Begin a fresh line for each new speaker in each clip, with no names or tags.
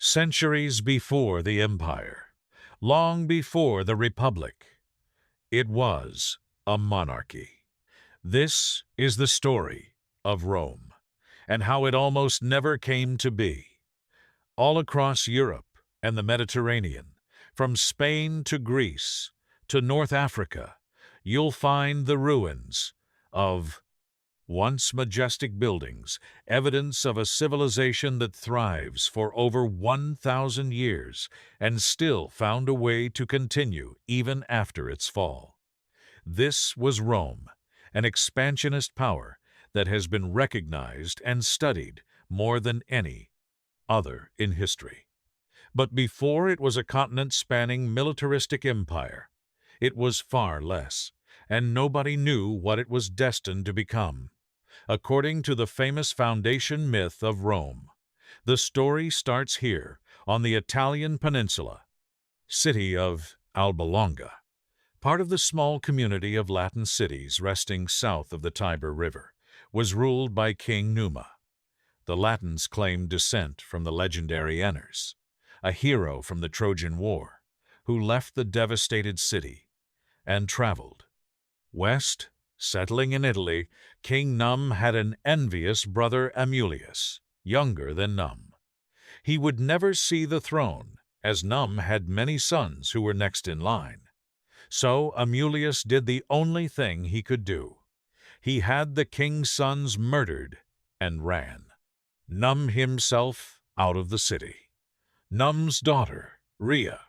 Centuries before the empire, long before the republic, it was a monarchy. This is the story of Rome, and how it almost never came to be. All across Europe and the Mediterranean, from Spain to Greece to North Africa, you'll find the ruins of once majestic buildings, evidence of a civilization that thrives for over 1,000 years and still found a way to continue even after its fall. This was Rome, an expansionist power that has been recognized and studied more than any other in history. But before it was a continent-spanning militaristic empire, it was far less, and nobody knew what it was destined to become. According to the famous foundation myth of Rome, the story starts here on the Italian peninsula, city of Alba Longa, part of the small community of Latin cities resting south of the Tiber River, was ruled by King Numa. The Latins claimed descent from the legendary Enners, a hero from the Trojan War, who left the devastated city and traveled west. Settling in Italy, King Num had an envious brother Amulius, younger than Num. He would never see the throne, as Num had many sons who were next in line. So Amulius did the only thing he could do. He had the king's sons murdered and ran. Num himself out of the city. Num's daughter, Rhea,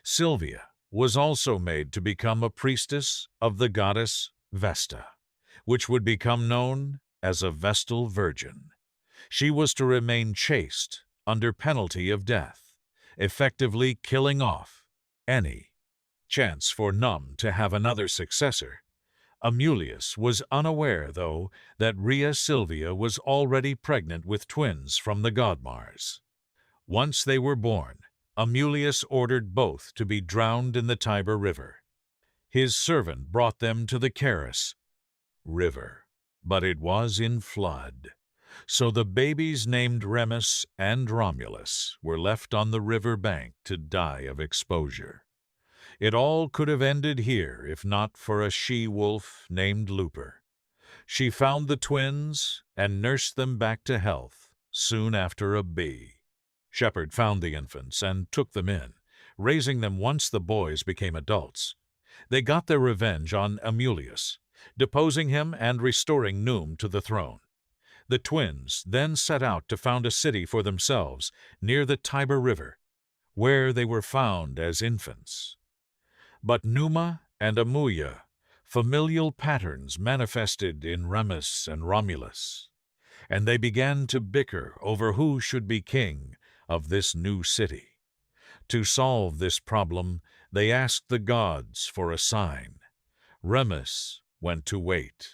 Silvia, was also made to become a priestess of the goddess Vesta, which would become known as a Vestal Virgin. She was to remain chaste under penalty of death, effectively killing off any chance for Num to have another successor. Amulius was unaware, though, that Rhea Silvia was already pregnant with twins from the god Mars. Once they were born, Amulius ordered both to be drowned in the Tiber River. His servant brought them to the Caris River, but it was in flood. So the babies named Remus and Romulus were left on the river bank to die of exposure. It all could have ended here if not for a she-wolf named Luper. She found the twins and nursed them back to health soon after a bee. Shepherd found the infants and took them in, raising them once the boys became adults. They got their revenge on Amulius, deposing him and restoring Num to the throne. The twins then set out to found a city for themselves near the Tiber River, where they were found as infants. But Numa and Amulia, familial patterns manifested in Remus and Romulus, and they began to bicker over who should be king of this new city. To solve this problem, they asked the gods for a sign. Remus went to wait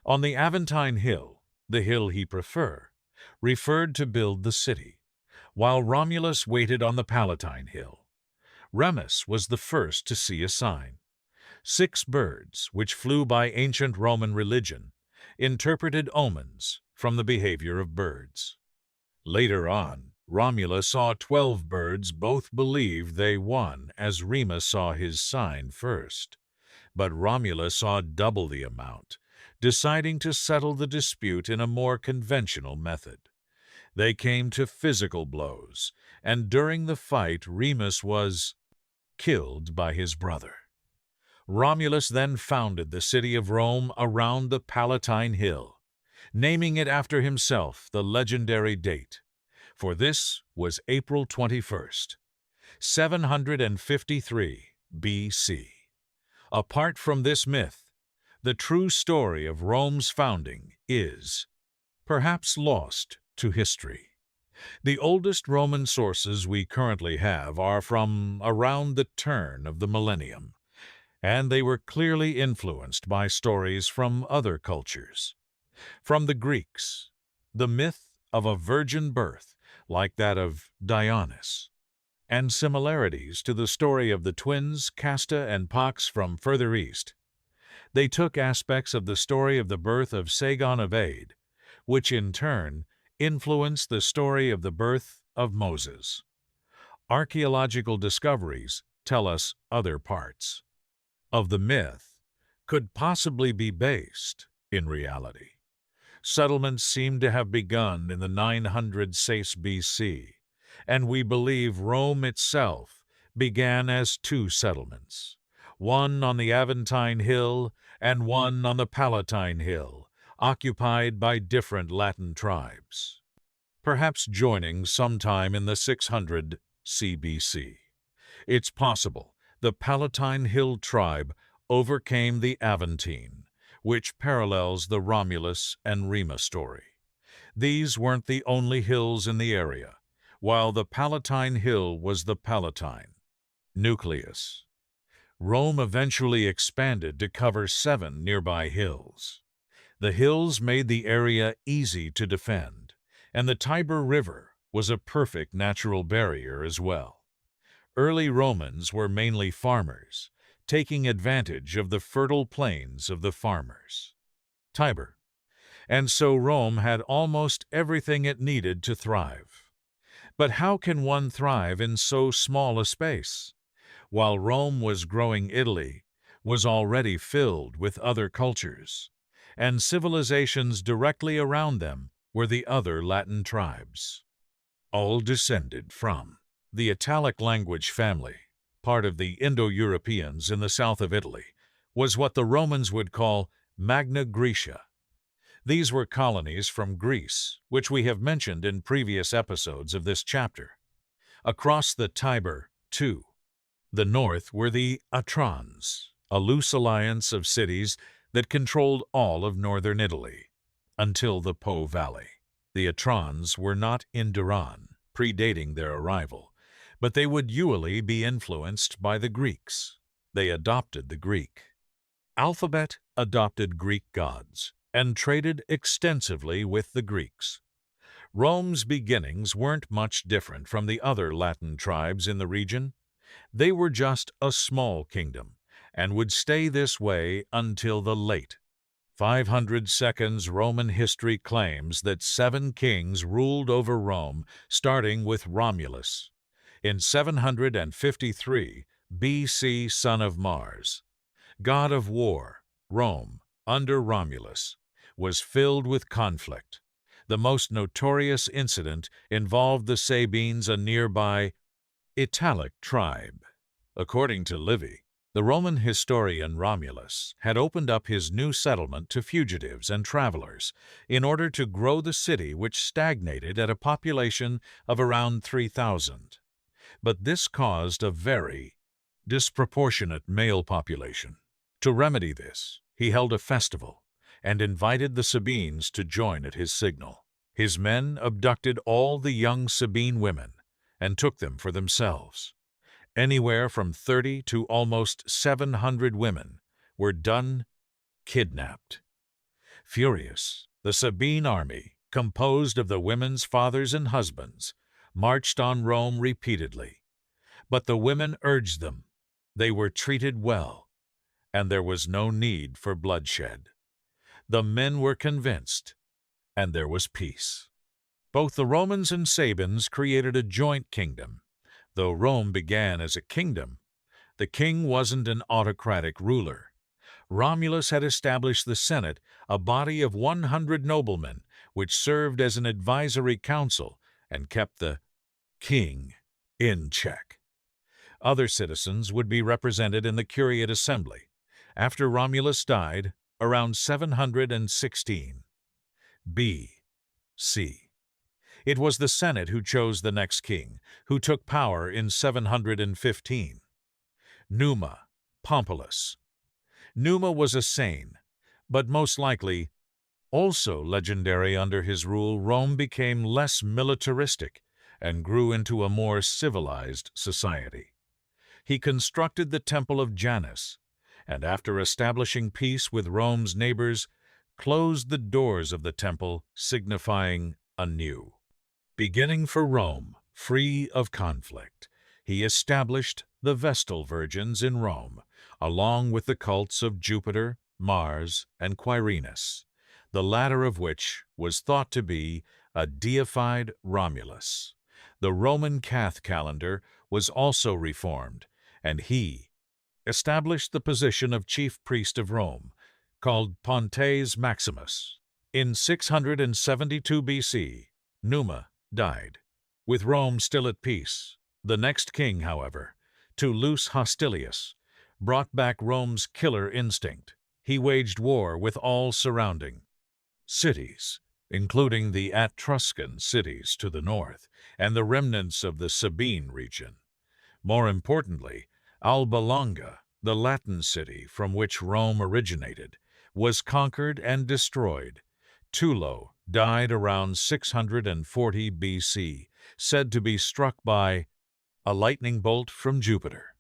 on the Aventine Hill, the hill he referred to build the city, while Romulus waited on the Palatine Hill. Remus was the first to see a sign. 6 birds, which flew by ancient Roman religion, interpreted omens from the behavior of birds. Later on, Romulus saw 12 birds. Both believed they won, as Remus saw his sign first. But Romulus saw double the amount, deciding to settle the dispute in a more conventional method. They came to physical blows, and during the fight Remus was killed by his brother. Romulus then founded the city of Rome around the Palatine Hill, naming it after himself the legendary date, for this was April 21st, 753 B.C. Apart from this myth, the true story of Rome's founding is perhaps lost to history. The oldest Roman sources we currently have are from around the turn of the millennium, and they were clearly influenced by stories from other cultures. From the Greeks, the myth of a virgin birth, like that of Dionysus, and similarities to the story of the twins Casta and Pox from further east. They took aspects of the story of the birth of Sagon of Ade, which in turn influenced the story of the birth of Moses. archaeological discoveries tell us other parts of the myth could possibly be based in reality. Settlements seem to have begun in the 900 SACE BC, and we believe Rome itself began as two settlements, one on the Aventine Hill and one on the Palatine Hill, occupied by different Latin tribes, perhaps joining sometime in the 600 CBC. It's possible the Palatine Hill tribe overcame the Aventine, which parallels the Romulus and Remus story. These weren't the only hills in the area, while the Palatine Hill was the Palatine nucleus. Rome eventually expanded to cover 7 nearby hills. The hills made the area easy to defend, and the Tiber River was a perfect natural barrier as well. Early Romans were mainly farmers, taking advantage of the fertile plains of the farmers. Tiber. And so Rome had almost everything it needed to thrive. But how can one thrive in so small a space? While Rome was growing, Italy was already filled with other cultures, and civilizations directly around them were the other Latin tribes, all descended from the Italic language family. Part of the Indo-Europeans in the south of Italy was what the Romans would call Magna Graecia. These were colonies from Greece, which we have mentioned in previous episodes of this chapter. Across the Tiber, to the north, were the Atrans, a loose alliance of cities that controlled all of northern Italy, until the Po Valley. The Atrans were not in Duran, predating their arrival, but they would usually be influenced by the Greeks. They adopted the Greek alphabet, adopted Greek gods, and traded extensively with the Greeks. Rome's beginnings weren't much different from the other Latin tribes in the region. They were just a small kingdom, and would stay this way until the late 500s. Roman history claims that 7 kings ruled over Rome, starting with Romulus. In 753 BC, son of Mars, god of war, Rome, under Romulus, was filled with conflict. The most notorious incident involved the Sabines, a nearby Italic tribe. According to Livy, the Roman historian Romulus had opened up his new settlement to fugitives and travelers in order to grow the city, which stagnated at a population of around 3,000. But this caused a very disproportionate male population. To remedy this, he held a festival and invited the Sabines to join at his signal. His men abducted all the young Sabine women and took them for themselves. Anywhere from 30 to almost 700 women were kidnapped. Furious, the Sabine army, composed of the women's fathers and husbands, marched on Rome repeatedly. But the women urged them. They were treated well, and there was no need for bloodshed. The men were convinced, and there was peace. Both the Romans and Sabines created a joint kingdom. Though Rome began as a kingdom, the king wasn't an autocratic ruler. Romulus had established the Senate, a body of 100 noblemen, which served as an advisory council and kept the king in check. Other citizens would be represented in the Curiate Assembly. After Romulus died, around 716 B.C., it was the Senate who chose the next king, who took power in 715. Numa Pompilus. Numa was a sane, but most likely also legendary. Under his rule, Rome became less militaristic and grew into a more civilized society. He constructed the Temple of Janus, and after establishing peace with Rome's neighbors, closed the doors of the temple, signifying a new beginning for Rome, free of conflict. He established the Vestal Virgins in Rome, along with the cults of Jupiter, Mars, and Quirinus, the latter of which was thought to be a deified Romulus. The Roman Cath calendar was also reformed, and he established the position of chief priest of Rome, called Pontes Maximus. In 672 BC, Numa died, with Rome still at peace. The next king, however, Tullus Hostilius, brought back Rome's killer instinct. He waged war with all surrounding cities, including the Etruscan cities to the north and the remnants of the Sabine region. More importantly, Alba Longa, the Latin city from which Rome originated, was conquered and destroyed. Tullo died around 640 BC, said to be struck by a lightning bolt from Jupiter.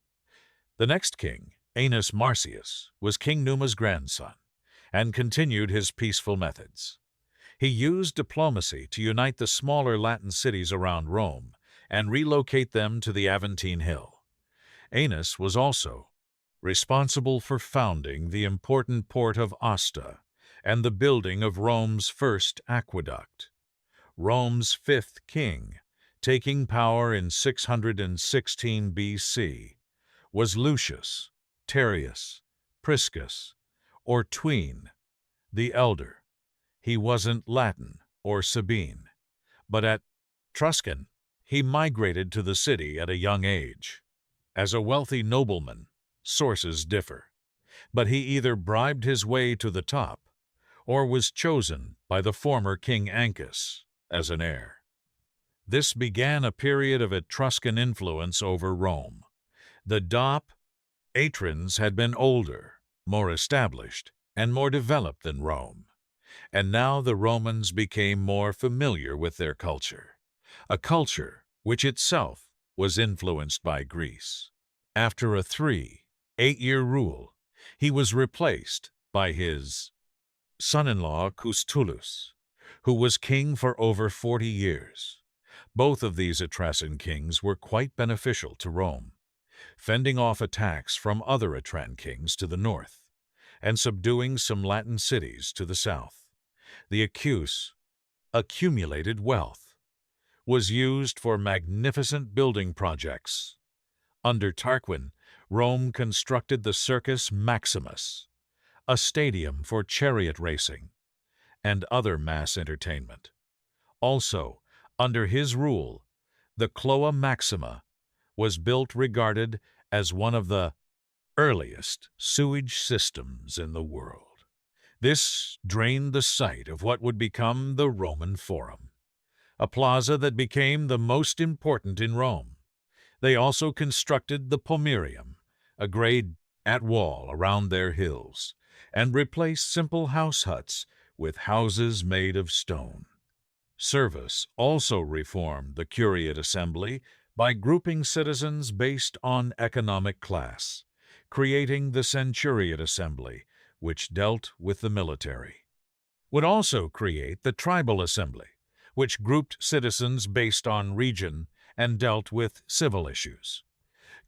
The next king, Aeneas Marcius, was King Numa's grandson and continued his peaceful methods. He used diplomacy to unite the smaller Latin cities around Rome and relocate them to the Aventine Hill. Aeneas was also responsible for founding the important port of Asta and the building of Rome's first aqueduct. Rome's fifth king, taking power in 616 BC, was Lucius Terrius Priscus, or Tween, the Elder. He wasn't Latin or Sabine, but at Etruscan, he migrated to the city at a young age. As a wealthy nobleman, sources differ, but he either bribed his way to the top or was chosen by the former King Ancus as an heir. This began a period of Etruscan influence over Rome. The Atrans had been older, more established, and more developed than Rome, and now the Romans became more familiar with their culture, a culture which itself was influenced by Greece. After a 8-year rule, he was replaced by his son-in-law Custulus, who was king for over 40 years. Both of these Etruscan kings were quite beneficial to Rome, fending off attacks from other Etran kings to the north and subduing some Latin cities to the south. The accumulated wealth was used for magnificent building projects. Under Tarquin, Rome constructed the Circus Maximus, a stadium for chariot racing and other mass entertainment. Also, under his rule, the Cloa Maxima was built, regarded as one of the earliest sewage systems in the world. This drained the site of what would become the Roman Forum, a plaza that became the most important in Rome. They also constructed the Pomerium, a great wall around their hills, and replaced simple house huts with houses made of stone. Servus also reformed the Curiate Assembly by grouping citizens based on economic class, creating the Centuriate Assembly, which dealt with the military. Would also create the Tribal Assembly, which grouped citizens based on region and dealt with civil issues.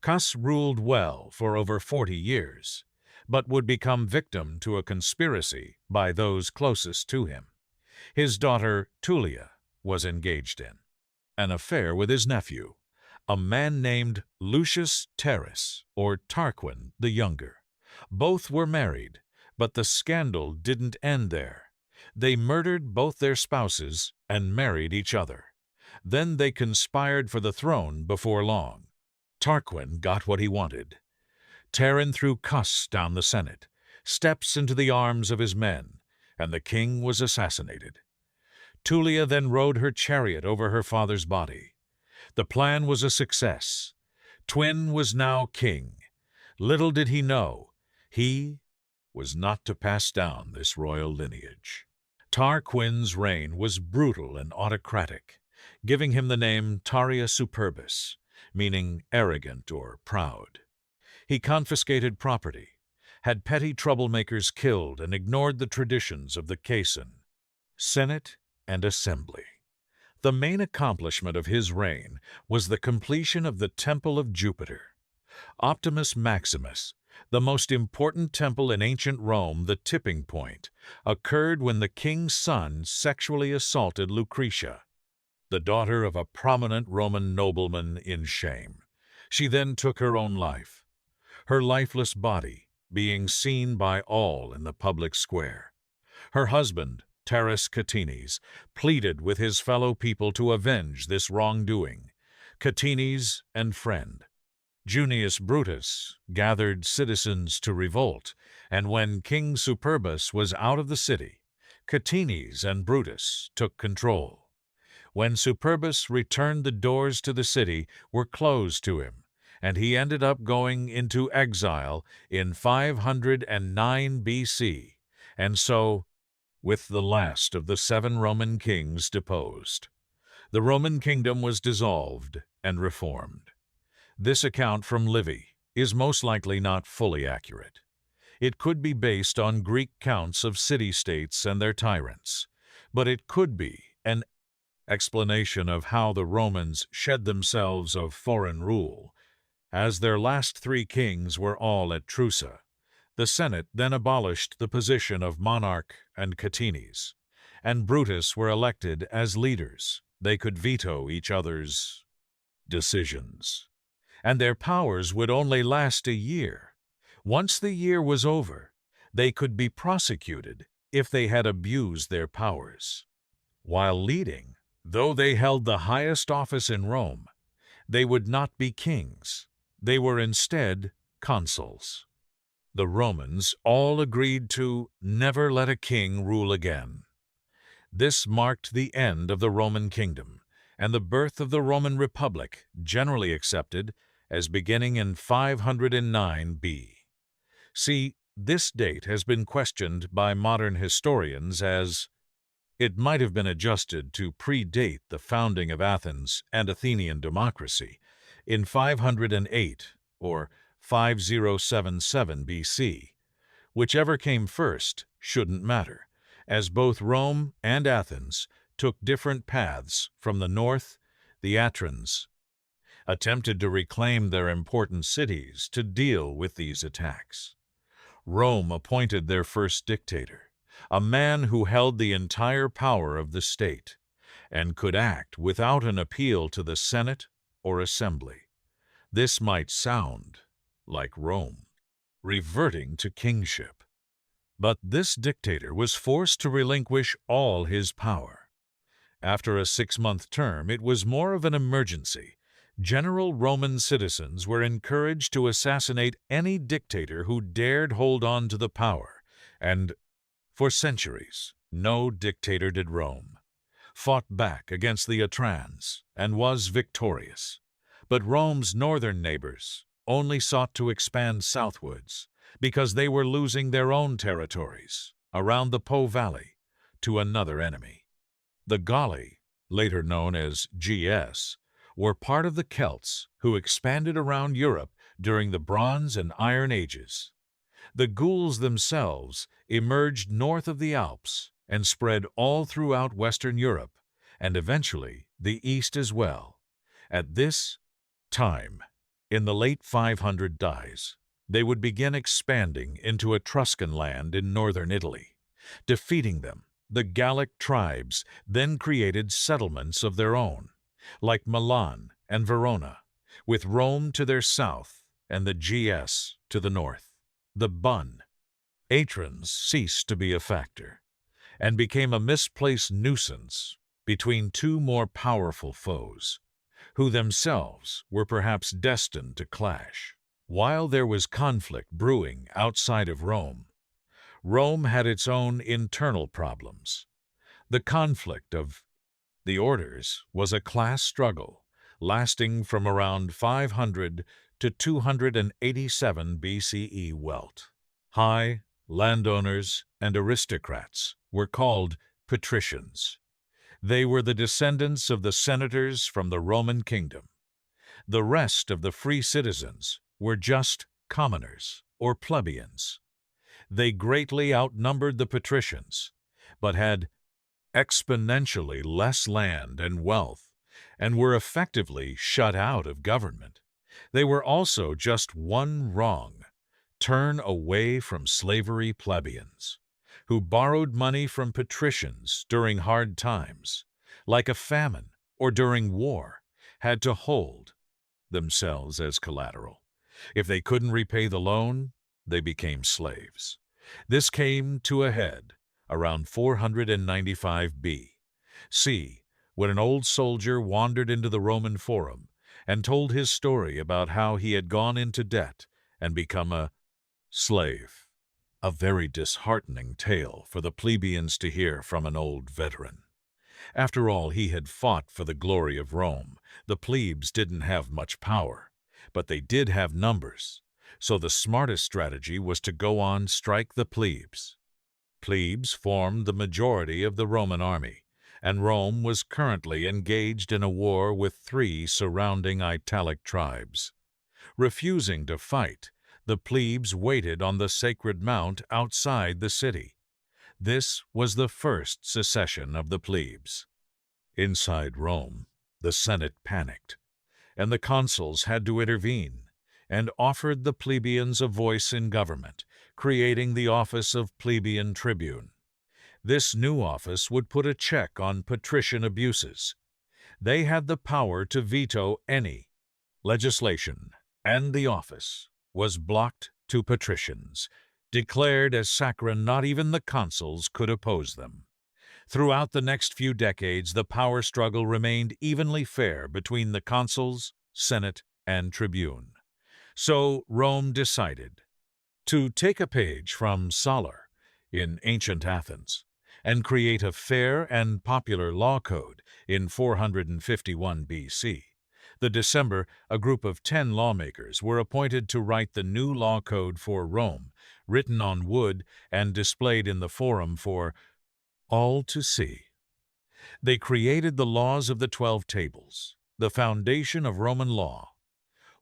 Cus ruled well for over 40 years, but would become victim to a conspiracy by those closest to him. His daughter Tullia was engaged in an affair with his nephew, a man named Lucius Terus, or Tarquin the Younger. Both were married, but the scandal didn't end there. They murdered both their spouses and married each other. Then they conspired for the throne before long. Tarquin got what he wanted. Terran threw Cus down the Senate, steps into the arms of his men, and the king was assassinated. Tullia then rode her chariot over her father's body. The plan was a success. Twin was now king. Little did he know, he was not to pass down this royal lineage. Tarquin's reign was brutal and autocratic, giving him the name Taria Superbus, meaning arrogant or proud. He confiscated property, had petty troublemakers killed, and ignored the traditions of the Caesan, Senate, and Assembly. The main accomplishment of his reign was the completion of the Temple of Jupiter. Optimus Maximus, the most important temple in ancient Rome, the tipping point, occurred when the king's son sexually assaulted Lucretia. the daughter of a prominent Roman nobleman in shame. She then took her own life, her lifeless body being seen by all in the public square. Her husband, Terence Catines, pleaded with his fellow people to avenge this wrongdoing. Catines and friend Junius Brutus gathered citizens to revolt, and when King Superbus was out of the city, Catines and Brutus took control. When Superbus returned, the doors to the city were closed to him, and he ended up going into exile in 509 BC, and so, with the last of the 7 Roman kings deposed, the Roman kingdom was dissolved and reformed. This account from Livy is most likely not fully accurate. It could be based on Greek counts of city-states and their tyrants, but it could be an explanation of how the Romans shed themselves of foreign rule. As their last 3 kings were all at Trusa, the Senate then abolished the position of monarch and Catines, and Brutus were elected as leaders. They could veto each other's decisions, and their powers would only last a year. Once the year was over, they could be prosecuted if they had abused their powers. While leading, though they held the highest office in Rome, they would not be kings. They were instead consuls. The Romans all agreed to never let a king rule again. This marked the end of the Roman kingdom and the birth of the Roman Republic, generally accepted as beginning in 509 B. See, this date has been questioned by modern historians as it might have been adjusted to predate the founding of Athens and Athenian democracy in 508 or 5077 BC. Whichever came first shouldn't matter, as both Rome and Athens took different paths from the north. The Atrians attempted to reclaim their important cities to deal with these attacks. Rome appointed their first dictator, a man who held the entire power of the state and could act without an appeal to the Senate or Assembly. This might sound like Rome reverting to kingship, but this dictator was forced to relinquish all his power. After a 6-month term, it was more of an emergency. General Roman citizens were encouraged to assassinate any dictator who dared hold on to the power, and for centuries, no dictator did Rome. Fought back against the Atrians and was victorious. But Rome's northern neighbors only sought to expand southwards because they were losing their own territories around the Po Valley to another enemy. The Galli, later known as GS, were part of the Celts who expanded around Europe during the Bronze and Iron Ages. The Gauls themselves emerged north of the Alps and spread all throughout Western Europe and eventually the East as well. At this time, in the late 500s, they would begin expanding into Etruscan land in northern Italy. Defeating them, the Gallic tribes then created settlements of their own, like Milan and Verona, with Rome to their south and the GS to the north. The Atrians ceased to be a factor and became a misplaced nuisance between 2 more powerful foes, who themselves were perhaps destined to clash. While there was conflict brewing outside of Rome, Rome had its own internal problems. The conflict of the orders was a class struggle lasting from around 500 to 287 BCE Welt. High landowners and aristocrats were called patricians. They were the descendants of the senators from the Roman kingdom. The rest of the free citizens were just commoners or plebeians. They greatly outnumbered the patricians, but had exponentially less land and wealth, and were effectively shut out of government. They were also just one wrong turn away from slavery plebeians, who borrowed money from patricians during hard times, like a famine or during war, had to hold themselves as collateral. If they couldn't repay the loan, they became slaves. This came to a head around 495 B.C., when an old soldier wandered into the Roman Forum and told his story about how he had gone into debt and become a slave. A very disheartening tale for the plebeians to hear from an old veteran. After all, he had fought for the glory of Rome. The plebes didn't have much power, but they did have numbers, so the smartest strategy was to go on strike the plebes. Plebes formed the majority of the Roman army, and Rome was currently engaged in a war with 3 surrounding Italic tribes. Refusing to fight, the plebes waited on the sacred mount outside the city. This was the first secession of the plebes. Inside Rome, the Senate panicked, and the consuls had to intervene and offered the plebeians a voice in government, creating the office of plebeian tribune. This new office would put a check on patrician abuses. They had the power to veto any legislation, and the office was blocked to patricians, declared as saccharine. Not even the consuls could oppose them. Throughout the next few decades, the power struggle remained evenly fair between the consuls, senate, and tribune. So Rome decided to take a page from Solar in ancient Athens and create a fair and popular law code in 451 B.C. The December, a group of 10 lawmakers were appointed to write the new law code for Rome, written on wood and displayed in the Forum for all to see. They created the laws of the 12 tables, the foundation of Roman law.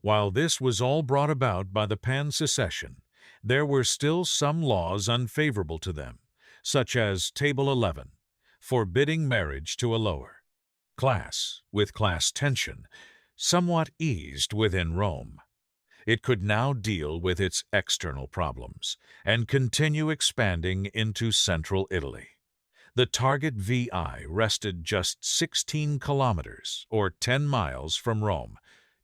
While this was all brought about by the pan-secession, there were still some laws unfavorable to them, such as Table 11, forbidding marriage to a lower class, with class tension somewhat eased within Rome. It could now deal with its external problems and continue expanding into central Italy. The target VI rested just 16 kilometers, or 10 miles from Rome,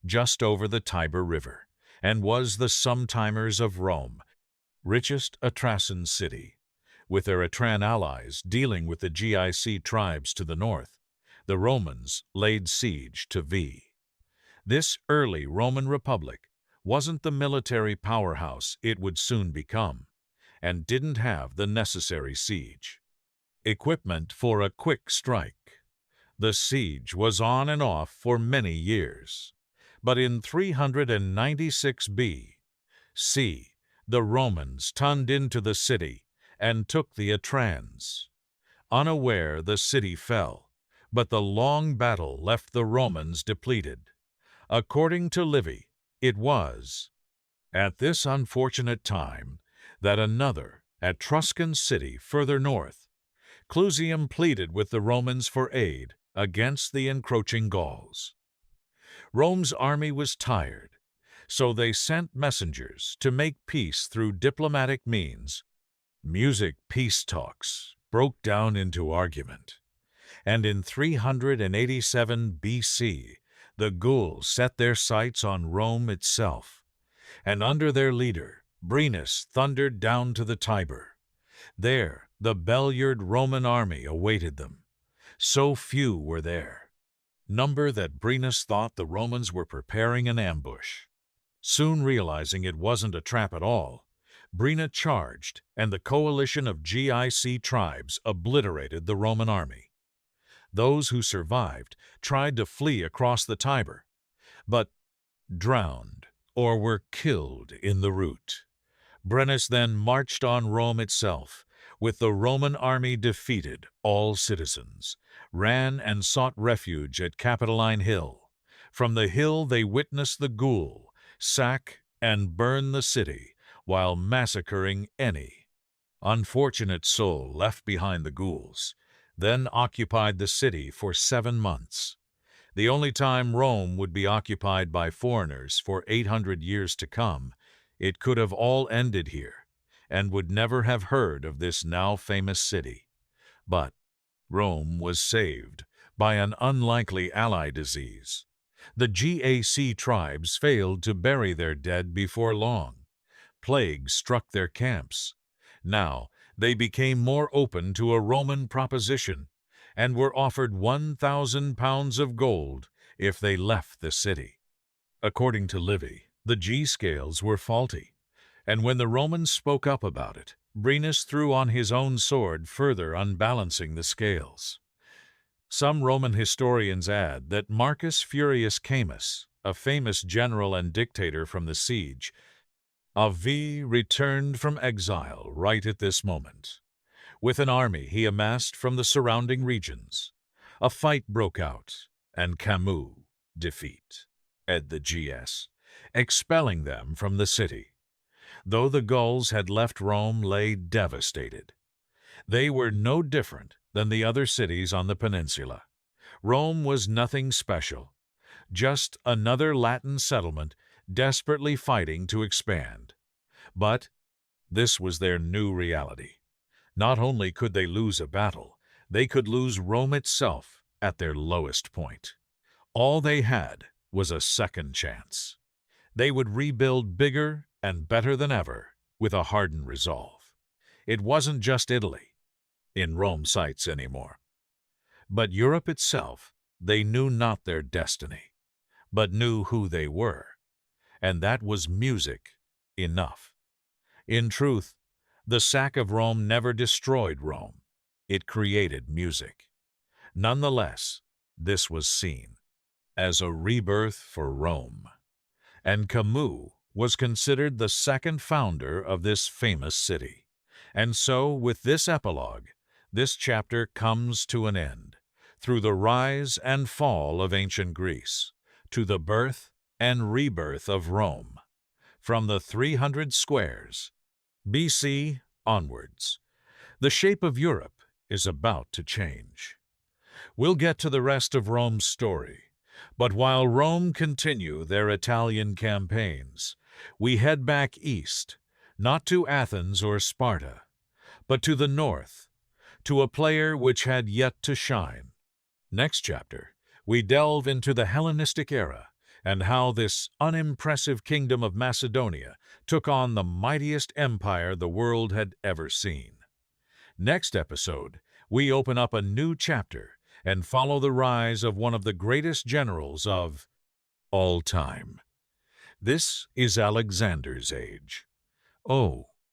just over the Tiber River, and was the sometimers of Rome, richest Atrasan city. With their Atran allies dealing with the GIC tribes to the north, the Romans laid siege to V. This early Roman Republic wasn't the military powerhouse it would soon become, and didn't have the necessary siege equipment for a quick strike. The siege was on and off for many years, but in 396 B.C., the Romans turned into the city and took the Atrans. Unaware, the city fell, but the long battle left the Romans depleted. According to Livy, it was at this unfortunate time that another Etruscan city further north, Clusium, pleaded with the Romans for aid against the encroaching Gauls. Rome's army was tired, so they sent messengers to make peace through diplomatic means. Music peace talks broke down into argument, and in 387 B.C., the Gauls set their sights on Rome itself, and under their leader, Brennus, thundered down to the Tiber. There, the beleaguered Roman army awaited them. So few were there, number that Brennus thought the Romans were preparing an ambush. Soon realizing it wasn't a trap at all, Brennus charged, and the coalition of GIC tribes obliterated the Roman army. Those who survived tried to flee across the Tiber, but drowned or were killed in the route. Brennus then marched on Rome itself. With the Roman army defeated, all citizens ran and sought refuge at Capitoline Hill. From the hill they witnessed the Gaul sack and burn the city while massacring any unfortunate soul left behind. The Gauls then occupied the city for 7 months, the only time Rome would be occupied by foreigners for 800 years to come. It could have all ended here, and would never have heard of this now famous city. But Rome was saved by an unlikely ally disease. The GAC tribes failed to bury their dead before long. Plague struck their camps. Now, they became more open to a Roman proposition and were offered 1,000 pounds of gold if they left the city. According to Livy, the G-scales were faulty, and when the Romans spoke up about it, Brennus threw on his own sword, further unbalancing the scales. Some Roman historians add that Marcus Furius Camus, a famous general and dictator from the siege of Veii, returned from exile right at this moment. With an army he amassed from the surrounding regions, a fight broke out, and Camus defeated the GS, expelling them from the city. Though the Gauls had left Rome lay devastated. They were no different than the other cities on the peninsula. Rome was nothing special, just another Latin settlement desperately fighting to expand. But this was their new reality. Not only could they lose a battle, they could lose Rome itself at their lowest point. All they had was a second chance. They would rebuild bigger and better than ever with a hardened resolve. It wasn't just Italy in Rome's sights anymore, but Europe itself. They knew not their destiny, but knew who they were, and that was music enough. In truth, the sack of Rome never destroyed Rome. It created music. Nonetheless, this was seen as a rebirth for Rome, and Camus was considered the second founder of this famous city. And so, with this epilogue, this chapter comes to an end, through the rise and fall of ancient Greece, to the birth and rebirth of Rome, from the 300 squares BC onwards. The shape of Europe is about to change. We'll get to the rest of Rome's story, but while Rome continue their Italian campaigns, we head back east, not to Athens or Sparta, but to the north, to a player which had yet to shine. Next chapter, we delve into the Hellenistic era and how this unimpressive kingdom of Macedonia took on the mightiest empire the world had ever seen. Next episode, we open up a new chapter and follow the rise of one of the greatest generals of all time. This is Alexander's age. Oh,